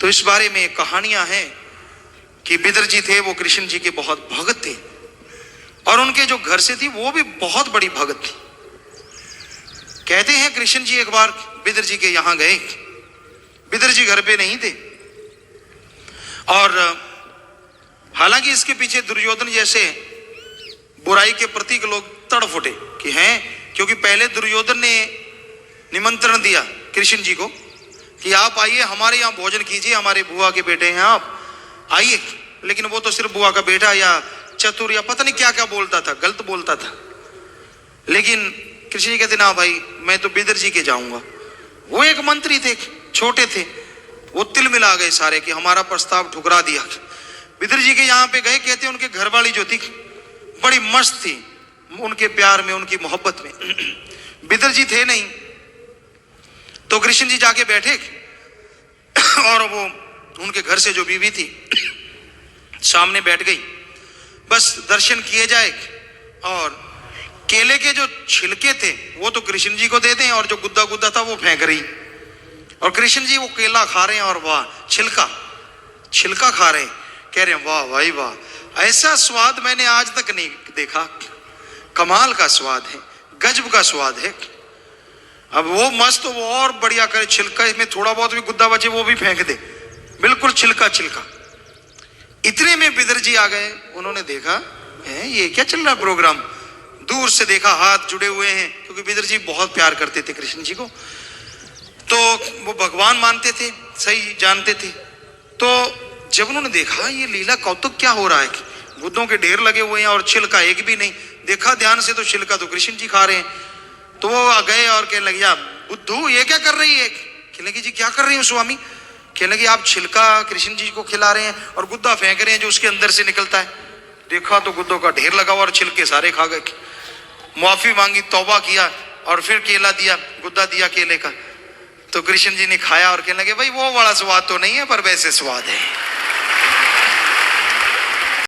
तो इस बारे में कहानियां हैं कि बिदर जी थे, वो कृष्ण जी के बहुत भगत थे और उनके जो घर से थी वो भी बहुत बड़ी भगत थी। कहते हैं कृष्ण जी एक बार बिदर जी के यहां गए, बिदर जी घर पे नहीं थे और हालांकि इसके पीछे दुर्योधन जैसे बुराई के प्रतीक लोग तड़फ उठे कि हैं, क्योंकि पहले दुर्योधन ने निमंत्रण दिया कृष्ण जी को कि आप आइए हमारे यहाँ भोजन कीजिए, हमारे बुआ के बेटे हैं आप आइए, लेकिन वो तो सिर्फ बुआ का बेटा या चतुर या पता नहीं क्या क्या बोलता था, गलत बोलता था। लेकिन कृष्ण जी कहते ना भाई मैं तो बिदर जी के जाऊंगा। वो एक मंत्री थे, छोटे थे, वो तिल मिला गए सारे कि हमारा प्रस्ताव ठुकरा दिया। बिदर जी के यहाँ पे गए, कहते उनके घरवाली जो थी बड़ी मस्त थी, उनके प्यार में उनकी मोहब्बत में बिदर जी थे नहीं। तो कृष्ण जी जाके बैठे और वो उनके घर से जो बीवी थी सामने बैठ गई, बस दर्शन किए जाए और केले के जो छिलके थे वो तो कृष्ण जी को दे दें और जो गुद्दा गुद्दा था वो फेंक रही, और कृष्ण जी वो केला खा रहे हैं और वाह छिलका छिलका खा रहे हैं, कह रहे हैं वाह भाई वाह, ऐसा स्वाद मैंने आज तक नहीं देखा, कमाल का स्वाद है, गजब का स्वाद है। अब वो मस्त तो वो और बढ़िया करे, छिलका इसमें थोड़ा बहुत भी गुद्दा बचे वो भी फेंक दे, बिल्कुल छिलका छिलका। इतने में बिदर जी आ गए, उन्होंने देखा है ये क्या चल रहा है प्रोग्राम, दूर से देखा हाथ जुड़े हुए हैं, क्योंकि बिदर जी बहुत प्यार करते थे कृष्ण जी को, तो वो भगवान मानते थे, सही जानते थे। तो जब उन्होंने देखा ये लीला कौतुक क्या हो रहा है, गुद्दों के ढेर लगे हुए हैं और छिलका एक भी नहीं, देखा ध्यान से तो छिलका तो कृष्ण जी खा रहे हैं। तो वो आ गए और कहने लगे या बुद्धू ये क्या कर रही है, कहने लगी जी क्या कर रही हूँ स्वामी, कहने लगी आप छिलका कृष्ण जी को खिला रहे हैं और गुद्दा फेंक रहे हैं जो उसके अंदर से निकलता है। देखा तो गुद्दों का ढेर लगा हुआ और छिलके सारे खा गए। माफी मांगी, तौबा किया और फिर केला दिया, गुद्दा दिया केले का। तो कृष्ण जी ने खाया और कहने लगे भाई वो बड़ा स्वाद तो नहीं है पर वैसे स्वाद है।